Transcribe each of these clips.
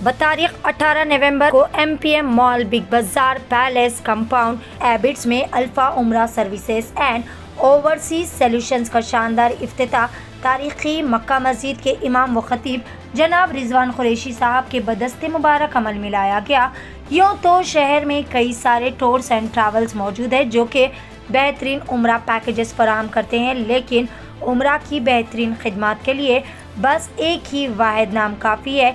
بتاریخ 18 نومبر کو MPM مال big بازار palace compound ایبٹس میں الفا عمرہ سروسز اینڈ اوورسیز سولوشنز کا شاندار افتتاح تاریخی مکہ مسجد کے امام و خطیب جناب رضوان قریشی صاحب کے بدست مبارک عمل میں لایا گیا۔ یوں تو شہر میں کئی سارے ٹورز اینڈ ٹریولز موجود ہیں جو کہ بہترین عمرہ پیکیجز فراہم کرتے ہیں، لیکن عمرہ کی بہترین خدمات کے لیے بس ایک ہی واحد نام کافی ہے،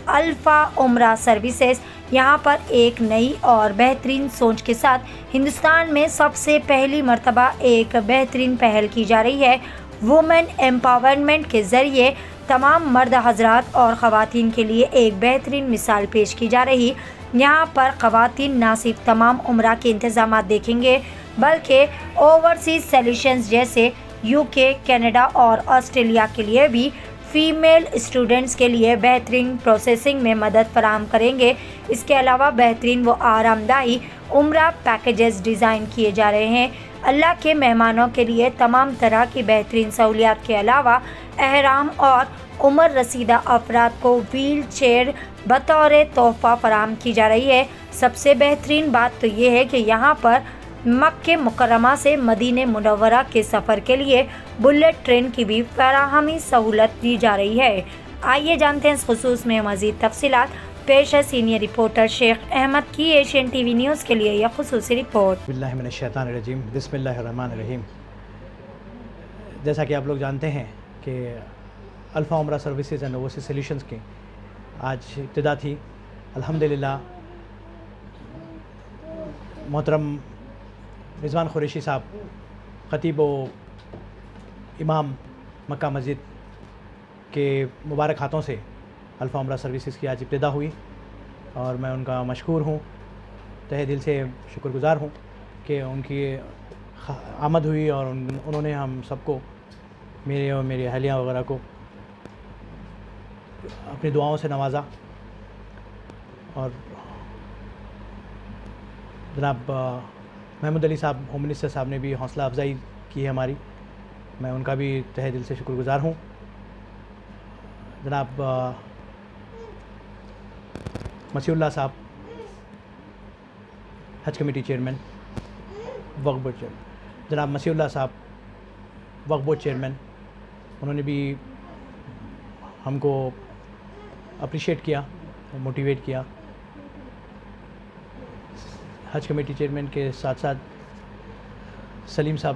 الفا عمرہ سروسز۔ یہاں پر ایک نئی اور بہترین سوچ کے ساتھ ہندوستان میں سب سے پہلی مرتبہ ایک بہترین پہل کی جا رہی ہے۔ وومن ایمپاورمنٹ کے ذریعے تمام مرد حضرات اور خواتین کے لیے ایک بہترین مثال پیش کی جا رہی۔ یہاں پر خواتین نہ صرف تمام عمرہ کے انتظامات دیکھیں گے بلکہ اوورسیز سولوشنز جیسے UK، کینیڈا اور آسٹریلیا کے لیے بھی فیمیل اسٹوڈنٹس کے لیے بہترین پروسیسنگ میں مدد فراہم کریں گے۔ اس کے علاوہ بہترین و آرام دہ عمرہ پیکیجز ڈیزائن کیے جا رہے ہیں۔ اللہ کے مہمانوں کے لیے تمام طرح کی بہترین سہولیات کے علاوہ احرام اور عمر رسیدہ افراد کو ویل چیئر بطور تحفہ فراہم کی جا رہی ہے۔ سب سے بہترین بات تو یہ ہے کہ یہاں پر مکہ مکرمہ سے مدینہ منورہ کے سفر کے لیے بلیٹ ٹرین کی بھی فراہمی سہولت دی جا رہی ہے۔ آئیے جانتے ہیں اس خصوص میں مزید تفصیلات۔ پیش ہے سینئر رپورٹر شیخ احمد کی ایشین ٹی وی نیوز کے لیے یہ خصوصی رپورٹ۔ بسم اللہ من الشیطان الرجیم، بسم اللہ الرحمن الرحیم۔ جیسا کہ آپ لوگ جانتے ہیں کہ الفا عمرہ سروسز اینڈ اوورسیز سولوشنز کی آج ابتدا تھی۔ الحمدللہ محترم رضوان قریشی صاحب خطیب و امام مکہ مسجد کے مبارک ہاتھوں سے الفا عمرہ سروسز کی آج ابتدا ہوئی اور میں ان کا مشکور ہوں، تہہ دل سے شکر گزار ہوں کہ ان کی آمد ہوئی اور انہوں نے ہم سب کو، میرے اور میری اہلیہ وغیرہ کو اپنی دعاؤں سے نوازا۔ اور جناب محمود علی صاحب ہوم منسٹر صاحب نے بھی حوصلہ افزائی کی ہے ہماری، میں ان کا بھی تہہ دل سے شکر گزار ہوں۔ جناب مسیح اللہ صاحب حج کمیٹی چیئرمین، وقف بورڈ چیئرمین، جناب مسیح اللہ صاحب وقف بورڈ چیئرمین، انہوں نے بھی ہم کو اپریشیٹ کیا، موٹیویٹ کیا۔ حج کمیٹی چیئرمین کے ساتھ ساتھ سلیم صاحب،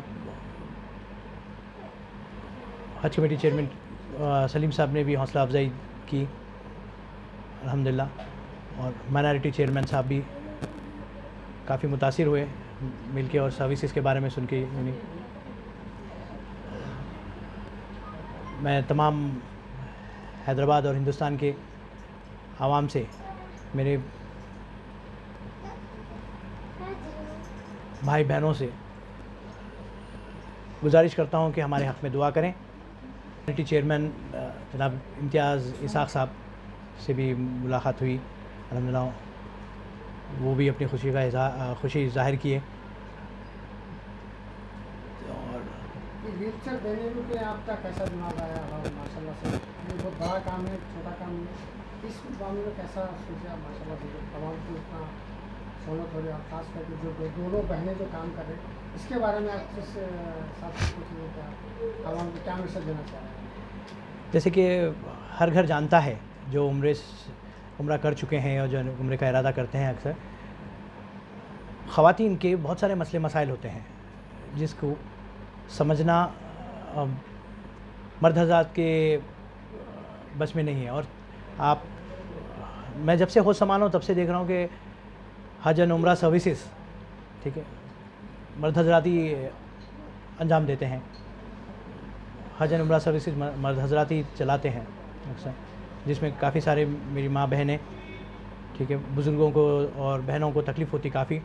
حج کمیٹی چیئرمین سلیم صاحب نے بھی حوصلہ افزائی کی الحمدللہ، اور مائنارٹی چیئرمین صاحب بھی کافی متاثر ہوئے مل کے اور سروسز کے بارے میں سن کے۔ میں تمام حیدرآباد اور ہندوستان کے عوام سے، میرے بھائی بہنوں سے گزارش کرتا ہوں کہ ہمارے حق میں دعا کریں۔ کمیٹی چیئرمین جناب امتیاز اسحاق صاحب سے بھی ملاقات ہوئی الحمدللہ، وہ بھی اپنی خوشی ظاہر کیے۔ اور ویل چیئر دینے میں آپ کا کیسا دماغ آیا؟ اور ماشاء اللہ سے یہ بہت بڑا کام ہے، چھوٹا کام نہیں، اس معاملے میں کیسا سوچا؟ ماشاء اللہ سے تمام کو اتنا سہولت ہو رہی ہے، اور خاص کر کے جو دونوں بہنیں جو کام کر رہے ہیں، اس کے بارے میں آپ کس ساتھ پوچھ رہے کیا عوام کو کیا میسج دینا چاہ رہے ہیں؟ جیسے کہ ہر گھر جانتا ہے جو عمرہ کر چکے ہیں اور جو عمرے کا ارادہ کرتے ہیں، اکثر خواتین کے بہت سارے مسئلے مسائل ہوتے ہیں جس کو سمجھنا مرد حضرات کے بس میں نہیں ہے۔ اور میں جب سے ہوش سنبھالا ہوں تب سے دیکھ رہا ہوں کہ حج اینڈ عمرہ سروسز، ٹھیک ہے، مرد حضرات ہی انجام دیتے ہیں، حج اینڈ عمرہ سروسز مرد حضرات ہی چلاتے ہیں اکثر، جس میں کافی سارے میری ماں بہنیں، ٹھیک ہے، بزرگوں کو اور بہنوں کو تکلیف ہوتی، کافی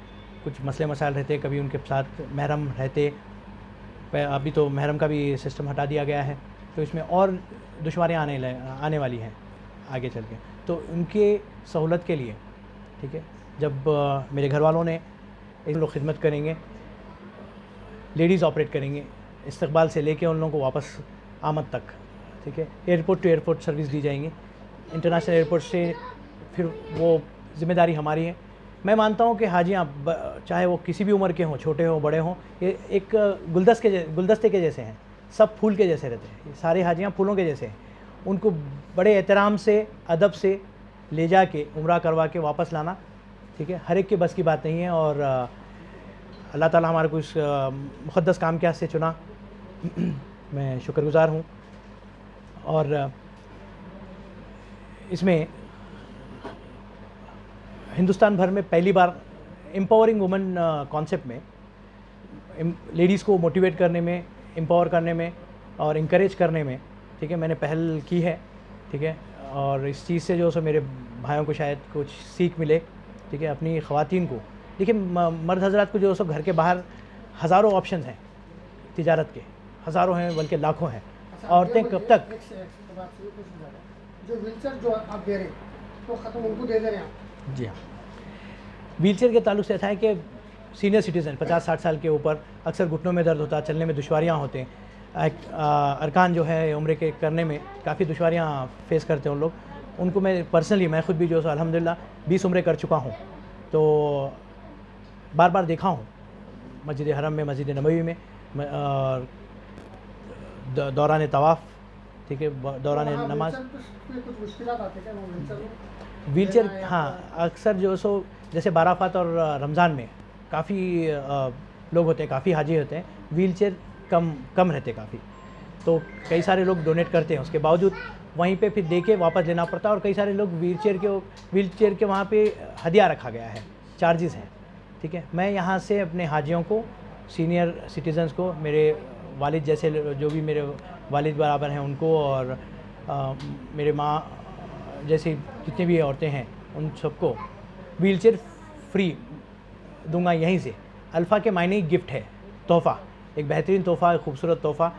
کچھ مسئلے مسائل رہتے، کبھی ان کے ساتھ محرم رہتے، ابھی تو محرم کا بھی سسٹم ہٹا دیا گیا ہے، تو اس میں اور دشواریاں آنے والی ہیں آگے چل کے، تو ان کے سہولت کے لیے، ٹھیک ہے، جب میرے گھر والوں نے ان لوگ خدمت کریں گے، لیڈیز آپریٹ کریں گے استقبال سے لے کے ان لوگوں کو واپس آمد تک، ٹھیک ہے، ایئرپورٹ ٹو ایئرپورٹ سروس دی جائیں گی، انٹرنیشنل ایئرپورٹ سے پھر وہ ذمہ داری ہماری ہے. میں مانتا ہوں کہ حاجیاں چاہے وہ کسی بھی عمر کے ہوں, چھوٹے ہوں بڑے ہوں, یہ ایک گلدستے کے جیسے ہیں, سب پھول کے جیسے رہتے ہیں. سارے حاجیاں پھولوں کے جیسے ہیں. ان کو بڑے احترام سے, ادب سے لے جا کے عمرہ کروا کے واپس لانا, ٹھیک ہے, ہر ایک کے بس کی بات نہیں ہے. اور اللہ تعالیٰ ہمارے کو اس مقدس کام کے ہاتھ سے چنا, میں شکر گزار ہوں. اور اس میں ہندوستان بھر میں پہلی بار امپاورنگ وومن کانسیپٹ میں لیڈیز کو موٹیویٹ کرنے میں, امپاور کرنے میں اور انکریج کرنے میں, ٹھیک ہے, میں نے پہل کی ہے, ٹھیک ہے. اور اس چیز سے جو سو میرے بھائیوں کو شاید کچھ سیکھ ملے, ٹھیک ہے. اپنی خواتین کو دیکھیں, مرد حضرات کو جو سو گھر کے باہر ہزاروں آپشنز ہیں تجارت کے, ہزاروں ہیں بلکہ لاکھوں ہیں. عورتیں کب تک جو ویل چیئر جو آپ دے رہے ہیں تو ختم ان کو دے رہے ہیں آپ؟ جی ہاں, ویل چیئر کے تعلق سے ایسا ہے کہ سینئر سٹیزن 50-60 سال کے اوپر اکثر گھٹنوں میں درد ہوتا, چلنے میں دشواریاں ہوتے ہیں, ارکان جو ہے عمرے کے کرنے میں کافی دشواریاں فیس کرتے ہیں ان لوگ. ان کو میں پرسنلی, میں خود بھی جو ہے الحمدللہ 20 عمرے کر چکا ہوں, تو بار بار دیکھا ہوں مسجد حرم میں, مسجد نبوی میں, اور دوران طواف, ٹھیک ہے, دوران نماز. کچھ مشکلات آتی ہیں کیا ویل چیئر, ہاں, اکثر جو سو جیسے عرفات اور رمضان میں کافی لوگ ہوتے ہیں, کافی حاجی ہوتے ہیں, ویل چیئر کم رہتے کافی, تو کئی سارے لوگ ڈونیٹ کرتے ہیں. اس کے باوجود وہیں پہ پھر دے کے واپس لینا پڑتا ہے. اور کئی سارے لوگ ویل چیئر کے وہاں پہ ہدیہ رکھا گیا ہے, چارجز ہیں, ٹھیک ہے. میں یہاں سے اپنے حاجیوں کو, سینئر سٹیزنز کو, میرے والد جیسے جو بھی میرے والد برابر ہیں ان کو, اور میرے ماں جیسی جتنی بھی عورتیں ہیں ان سب کو ویل چیئر فری دوں گا یہیں سے. الفا کے معنی گفٹ ہے, تحفہ, ایک بہترین تحفہ, ایک خوبصورت تحفہ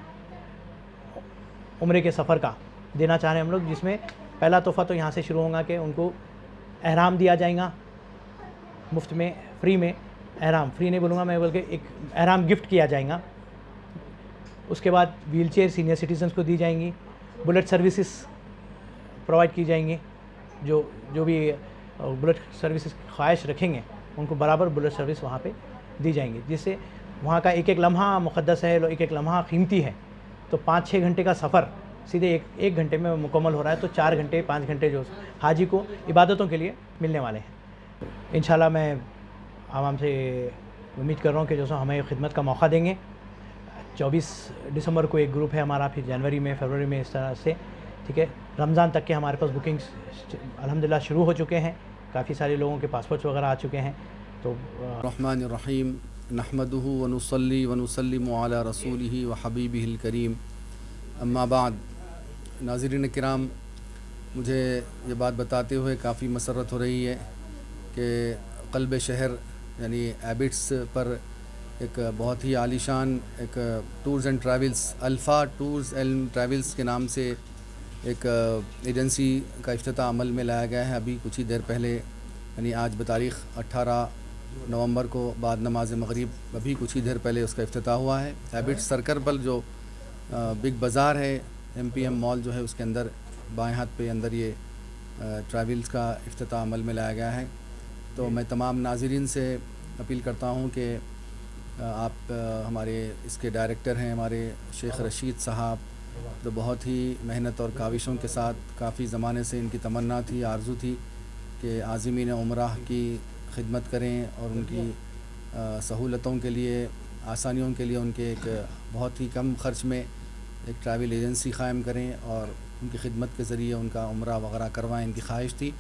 عمرے کے سفر کا دینا چاہ رہے ہیں ہم لوگ, جس میں پہلا تحفہ تو یہاں سے شروع ہوگا کہ ان کو احرام دیا جائے گا مفت میں, فری میں. احرام فری نہیں بولوں گا میں, بلکہ ایک احرام گفٹ کیا جائے گا. اس کے بعد ویل چیئر سینئر سٹیزنز کو دی جائیں گی. بلٹ سروسز پرووائڈ کی جائیں گی, جو بھی بلٹ سروسز خواہش رکھیں گے ان کو برابر بلٹ سروس وہاں پہ دی جائیں گی, جس سے وہاں کا ایک ایک لمحہ مقدس ہے, ایک ایک لمحہ قیمتی ہے. تو 5-6 گھنٹے کا سفر سیدھے ایک گھنٹے میں مکمل ہو رہا ہے, تو 4 گھنٹے 5 گھنٹے جو حاجی کو عبادتوں کے لیے ملنے والے ہیں. انشاءاللہ میں عوام سے امید کر رہا ہوں کہ جو سو ہمیں خدمت کا موقع دیں گے. 24 دسمبر کو ایک گروپ ہے ہمارا, پھر جنوری میں, فروری میں, اس طرح سے, ٹھیک ہے. رمضان تک کے ہمارے پاس بکنگز الحمدللہ شروع ہو چکے ہیں, کافی سارے لوگوں کے پاسپورٹس وغیرہ آ چکے ہیں. تو الرحمن الرحیم نحمده ونصلی ونسلم علی رسولہ وحبیبہ الکریم, اما بعد. ناظرین کرام, مجھے یہ بات بتاتے ہوئے کافی مسرت ہو رہی ہے کہ قلب شہر یعنی ایبٹس پر ایک بہت ہی عالیشان ایک tours and travels, Alpha tours and travels کے نام سے ایک ایجنسی کا افتتاح عمل میں لایا گیا ہے. ابھی کچھ ہی دیر پہلے, یعنی آج بتاریخ 18 نومبر کو بعد نماز مغرب, ابھی کچھ ہی دیر پہلے اس کا افتتاح ہوا ہے. ایبٹس سرکل پر جو بگ بازار ہے, MPM مال جو ہے, اس کے اندر بائیں ہاتھ پہ اندر یہ ٹریولز کا افتتاح عمل میں لایا گیا ہے. تو میں تمام ناظرین سے اپیل کرتا ہوں کہ آپ ہمارے اس کے ڈائریکٹر ہیں ہمارے شیخ رشید صاحب, تو بہت ہی محنت اور کاوشوں کے ساتھ کافی زمانے سے ان کی تمنا تھی, آرزو تھی کہ عازمین عمرہ کی خدمت کریں اور ان کی سہولتوں کے لیے, آسانیوں کے لیے ان کے ایک بہت ہی کم خرچ میں ایک ٹریول ایجنسی قائم کریں اور ان کی خدمت کے ذریعے ان کا عمرہ وغیرہ کروائیں. ان کی خواہش تھی.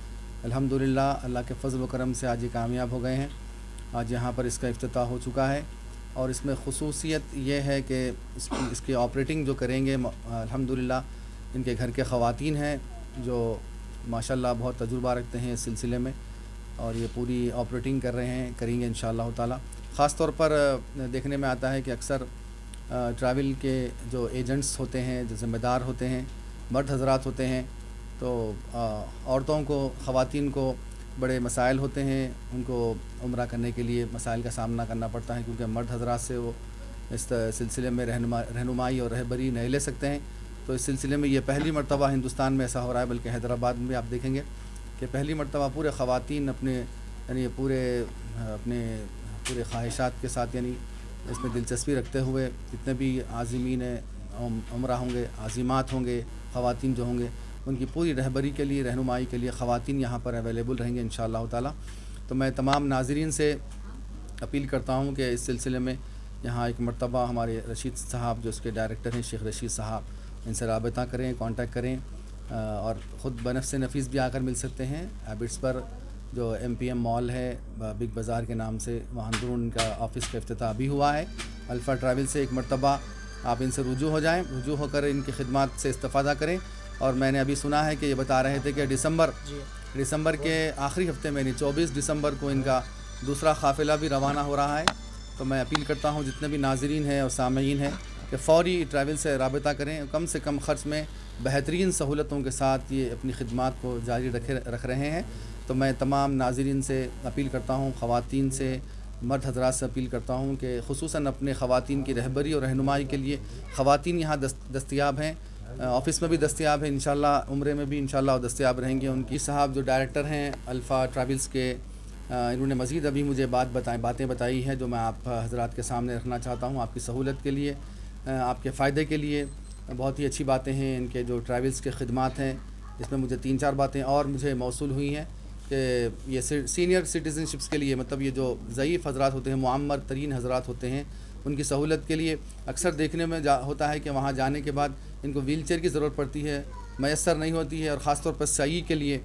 الحمدللہ اللہ کے فضل و کرم سے آج یہ کامیاب ہو گئے ہیں. آج یہاں پر اس کا افتتاح ہو چکا ہے, اور اس میں خصوصیت یہ ہے کہ اس کی آپریٹنگ جو کریں گے الحمدللہ ان کے گھر کے خواتین ہیں جو ماشاءاللہ بہت تجربہ رکھتے ہیں اس سلسلے میں, اور یہ پوری آپریٹنگ کر رہے ہیں, کریں گے انشاءاللہ تعالی. خاص طور پر دیکھنے میں آتا ہے کہ اکثر ٹریول کے جو ایجنٹس ہوتے ہیں, جو ذمہ دار ہوتے ہیں, مرد حضرات ہوتے ہیں, تو عورتوں کو, خواتین کو بڑے مسائل ہوتے ہیں, ان کو عمرہ کرنے کے لیے مسائل کا سامنا کرنا پڑتا ہے, کیونکہ مرد حضرات سے وہ اس سلسلے میں رہنمائی اور رہبری نہیں لے سکتے ہیں. تو اس سلسلے میں یہ پہلی مرتبہ ہندوستان میں ایسا ہو رہا ہے, بلکہ حیدرآباد میں بھی آپ دیکھیں گے کہ پہلی مرتبہ پورے خواتین اپنے یعنی پورے خواہشات کے ساتھ یعنی اس میں دلچسپی رکھتے ہوئے جتنے بھی عازمین عمرہ ہوں گے، عازمات ہوں گے، خواتین جو ہوں گے، ان کی پوری رہبری کے لیے، رہنمائی کے لیے خواتین یہاں پر اویلیبل رہیں گے انشاءاللہ تعالیٰ۔ تو میں تمام ناظرین سے اپیل کرتا ہوں کہ اس سلسلے میں یہاں ایک مرتبہ ہمارے رشید صاحب جو اس کے ڈائریکٹر ہیں، شیخ رشید صاحب، ان سے رابطہ کریں، کانٹیکٹ کریں، اور خود بنفس نفیس بھی آ کر مل سکتے ہیں۔ ایبٹس پر جو MPM مال ہے بگ بازار کے نام سے، وہاں اندرون ان کا آفس کا افتتاح بھی ہوا ہے۔ الفا ٹریول سے ایک مرتبہ آپ ان سے رجوع ہو جائیں، رجوع ہو کر ان کی خدمات سے استفادہ کریں۔ اور میں نے ابھی سنا ہے کہ یہ بتا رہے تھے کہ دسمبر کے آخری ہفتے میں یعنی 24 دسمبر کو ان کا دوسرا قافلہ بھی روانہ ہو رہا ہے۔ تو میں اپیل کرتا ہوں جتنے بھی ناظرین ہیں اور سامعین ہیں کہ فوری ٹریول سے رابطہ کریں، کم سے کم خرچ میں بہترین سہولتوں کے ساتھ یہ اپنی خدمات کو جاری رکھ رہے ہیں۔ تو میں تمام ناظرین سے اپیل کرتا ہوں، خواتین سے، مرد حضرات سے اپیل کرتا ہوں کہ خصوصاً اپنے خواتین کی رہبری اور رہنمائی کے لیے خواتین یہاں دستیاب ہیں، آفس میں بھی دستیاب ہیں، انشاءاللہ عمرے میں بھی انشاءاللہ دستیاب رہیں گے۔ ان کی صاحب جو ڈائریکٹر ہیں الفا ٹریولز کے، انہوں نے مزید ابھی مجھے باتیں بتائی ہیں جو میں آپ حضرات کے سامنے رکھنا چاہتا ہوں آپ کی سہولت کے لیے، آپ کے فائدے کے لیے۔ بہت ہی اچھی باتیں ہیں ان کے جو ٹریولز کے خدمات ہیں، اس میں مجھے 3-4 باتیں اور مجھے موصول ہوئی ہیں کہ یہ سینئر سٹیزن شپس کے لیے، مطلب یہ جو ضعیف حضرات ہوتے ہیں، معمر ترین حضرات ہوتے ہیں، ان کی سہولت کے لیے اکثر دیکھنے میں ہوتا ہے کہ وہاں جانے کے بعد ان کو ویل چیئر کی ضرورت پڑتی ہے، میسر نہیں ہوتی ہے، اور خاص طور پر سعی کے لیے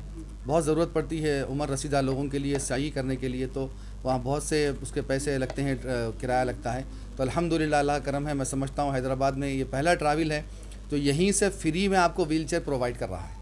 بہت ضرورت پڑتی ہے عمر رسیدہ لوگوں کے لیے سعی کرنے کے لیے، تو وہاں بہت سے اس کے پیسے لگتے ہیں، کرایہ لگتا ہے۔ تو الحمدللہ اللہ کرم ہے، میں سمجھتا ہوں حیدرآباد میں یہ پہلا ٹریول ہے جو یہیں سے فری میں آپ کو ویل چیئر پرووائڈ کر رہا ہے۔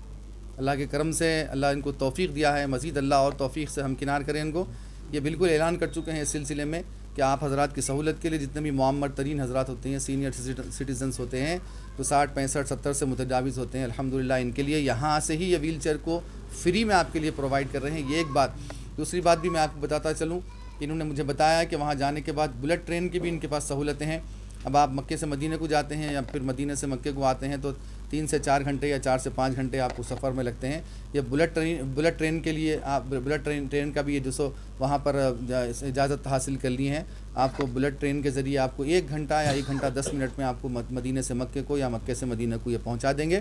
اللہ کے کرم سے اللہ ان کو توفیق دیا ہے، مزید اللہ اور توفیق سے ہمکنار کریں ان کو۔ یہ بالکل اعلان کر چکے ہیں اس سلسلے میں کہ آپ حضرات کی سہولت کے لیے جتنے بھی معمر ترین حضرات ہوتے ہیں، سینئر سٹیزنز ہوتے ہیں، تو 60 65 70 سے متجاوز ہوتے ہیں، الحمدللہ ان کے لیے یہاں سے ہی یہ ویل چیئر کو فری میں آپ کے لیے پرووائڈ کر رہے ہیں۔ یہ ایک بات۔ دوسری بات بھی میں آپ کو بتاتا چلوں، انہوں نے مجھے بتایا کہ وہاں جانے کے بعد بلٹ ٹرین کی بھی ان کے پاس سہولتیں ہیں۔ اب آپ مکے سے مدینہ کو جاتے ہیں یا پھر مدینہ سے مکے کو آتے ہیں تو 3 سے 4 گھنٹے یا 4 سے 5 گھنٹے آپ کو سفر میں لگتے ہیں۔ یہ بلٹ ٹرین کے لیے آپ بلٹ ٹرین کا بھی یہ جو سو وہاں پر اجازت حاصل کر لی ہیں، آپ کو بلٹ ٹرین کے ذریعے آپ کو 1 گھنٹہ یا 1 گھنٹہ 10 منٹ میں آپ کو مدینہ سے مکے کو یا مکے سے مدینہ کو یہ پہنچا دیں گے۔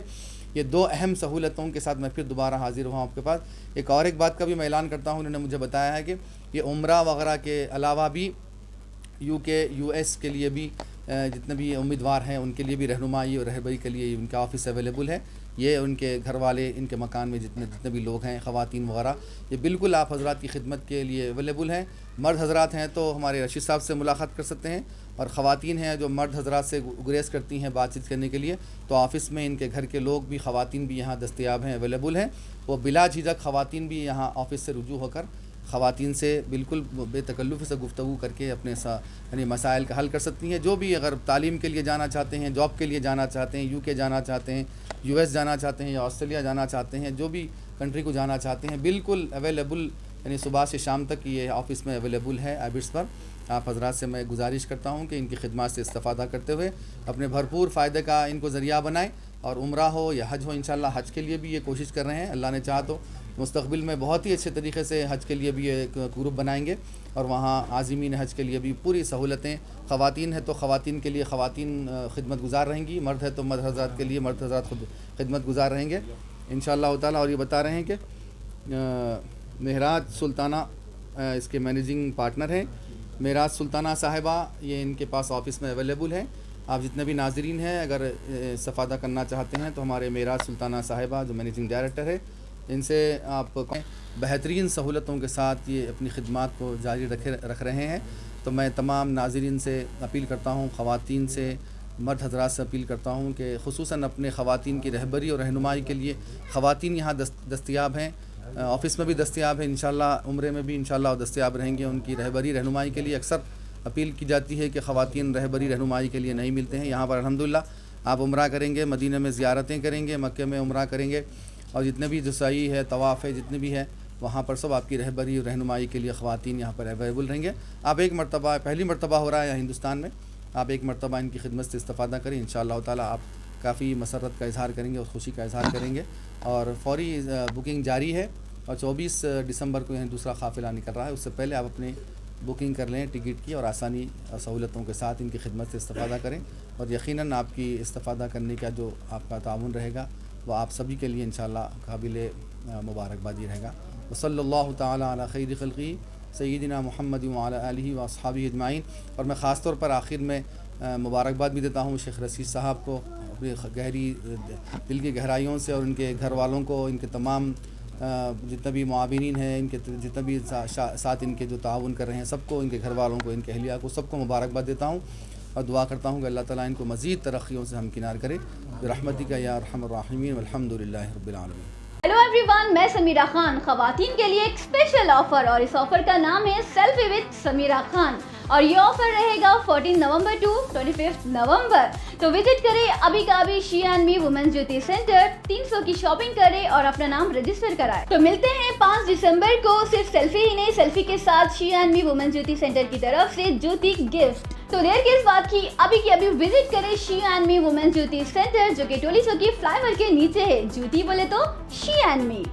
یہ 2 اہم سہولتوں کے ساتھ میں پھر دوبارہ حاضر ہوا آپ کے پاس۔ ایک بات کا بھی میں اعلان کرتا ہوں، انہوں نے مجھے بتایا ہے کہ یہ عمرہ وغیرہ کے علاوہ بھی UK US کے لیے بھی جتنے بھی امیدوار ہیں ان کے لیے بھی رہنمائی اور رہبری کے لیے ان کا آفس اویلیبل ہے۔ یہ ان کے گھر والے، ان کے مکان میں جتنے بھی لوگ ہیں، خواتین وغیرہ، یہ بالکل آپ حضرات کی خدمت کے لیے اویلیبل ہیں۔ مرد حضرات ہیں تو ہمارے رشید صاحب سے ملاقات کر سکتے ہیں، اور خواتین ہیں جو مرد حضرات سے گریز کرتی ہیں بات چیت کرنے کے لیے، تو آفس میں ان کے گھر کے لوگ بھی، خواتین بھی یہاں دستیاب ہیں، اویلیبل ہیں۔ وہ بلا جھجک خواتین بھی یہاں آفس سے رجوع ہو کر خواتین سے بالکل بے تکلف سے گفتگو کر کے اپنے یعنی مسائل کا حل کر سکتی ہیں۔ جو بھی اگر تعلیم کے لیے جانا چاہتے ہیں، جاب کے لیے جانا چاہتے ہیں، UK جانا چاہتے ہیں، US جانا چاہتے ہیں یا آسٹریلیا جانا چاہتے ہیں، جو بھی کنٹری کو جانا چاہتے ہیں، بالکل اویلیبل، یعنی صبح سے شام تک یہ آفس میں اویلیبل ہے ایبٹس پر۔ آپ حضرات سے میں گزارش کرتا ہوں کہ ان کی خدمات سے استفادہ کرتے ہوئے اپنے بھرپور فائدے کا ان کو ذریعہ بنائیں، اور عمرہ ہو یا حج ہو، انشاءاللہ حج کے لیے بھی یہ کوشش کر رہے ہیں، اللہ نے چاہا تو مستقبل میں بہت ہی اچھے طریقے سے حج کے لیے بھی ایک گروپ بنائیں گے، اور وہاں عازمین حج کے لیے بھی پوری سہولتیں، خواتین ہے تو خواتین کے لیے خواتین خدمت گزار رہیں گی، مرد ہے تو مرد حضرات کے لیے مرد حضرات خدمت گزار رہیں گے انشاءاللہ تعالیٰ۔ اور یہ بتا رہے ہیں کہ معراج سلطانہ اس کے مینیجنگ پارٹنر ہیں، معراج سلطانہ صاحبہ، یہ ان کے پاس آفس میں اویلیبل ہیں۔ آپ جتنے بھی ناظرین ہیں اگر استفادہ کرنا چاہتے ہیں تو ہمارے معراج سلطانہ صاحبہ جو مینیجنگ ڈائریکٹر ہے، ان سے آپ بہترین سہولتوں کے ساتھ یہ اپنی خدمات کو جاری رکھ رہے ہیں۔ تو میں تمام ناظرین سے اپیل کرتا ہوں، خواتین سے، مرد حضرات سے اپیل کرتا ہوں کہ خصوصاً اپنے خواتین کی رہبری اور رہنمائی کے لیے خواتین یہاں دستیاب ہیں، آفس میں بھی دستیاب ہیں، انشاءاللہ عمرے میں بھی انشاءاللہ دستیاب رہیں گے۔ ان کی رہبری رہنمائی کے لیے اکثر اپیل کی جاتی ہے کہ خواتین رہبری رہنمائی کے لیے نہیں ملتے ہیں، یہاں پر الحمدللہ آپ عمرہ کریں گے، مدینہ میں زیارتیں کریں گے، مکے میں عمرہ کریں گے، اور جتنے بھی جو سعی ہے، طواف ہے، جتنے بھی ہے، وہاں پر سب آپ کی رہبری اور رہنمائی کے لیے خواتین یہاں پر اویلیبل رہیں گے۔ آپ ایک مرتبہ، پہلی مرتبہ ہو رہا ہے ہندوستان میں، آپ ایک مرتبہ ان کی خدمت سے استفادہ کریں، انشاءاللہ تعالیٰ آپ کافی مسرت کا اظہار کریں گے اور خوشی کا اظہار کریں گے۔ اور فوری بکنگ جاری ہے، اور 24 دسمبر کو یہاں دوسرا قافلہ نکل رہا ہے. اس سے پہلے آپ اپنے بکنگ کر لیں ٹکٹ کی اور آسانی اور سہولتوں کے ساتھ ان کی خدمت سے استفادہ کریں, اور یقیناً آپ کی استفادہ کرنے کا جو آپ کا تعاون رہے گا وہ آپ سبھی کے لیے انشاءاللہ قابل مبارکبادی رہے گا. وصلی اللہ تعالی علی خیر خلقی سیدنا محمد وعلی آلہ واصحابہ اجمعین. اور میں خاص طور پر آخر میں مبارکباد بھی دیتا ہوں شیخ رشید صاحب کو, اپنی گہری دل کی گہرائیوں سے, اور ان کے گھر والوں کو, ان کے تمام جتنے بھی معاونین ہیں, ان کے جتنے بھی ساتھ ان کے جو تعاون کر رہے ہیں سب کو, ان کے گھر والوں کو, ان کے اہلیہ کو, سب کو مبارکباد دیتا ہوں, اور دعا کرتا ہوں کہ اللہ تعالیٰ ان کو مزید ترقیوں سے ہمکنار کرے برحمتک یا ارحم الراحمین والحمدللہ رب العالمین. ہیلو ایوری ون, میں سمیرہ خان. خواتین کے لیے ایک اسپیشل آفر, اور اس آفر کا نام ہے سیلفی وتھ سمیرہ خان, اور یہ آفر رہے گا 14 نومبر ٹو 25 نومبر. تو وزٹ کریں ابھی کا ابھی She and Me women's beauty centre, 300 کی شاپنگ کریں اور اپنا نام رجسٹر کرائیں. تو ملتے ہیں 5 دسمبر کو. صرف سیلفی ہی نہیں, سیلفی کے ساتھ She and Me women's beauty centre کی طرف سے جوتی گفٹ. تو دیر کس بات کی, ابھی وزٹ کریں She and Me women's beauty centre, جو کہ ٹولی چوکی فلائی اوور کے نیچے ہے. جوتی بولے تو شی اینڈ می.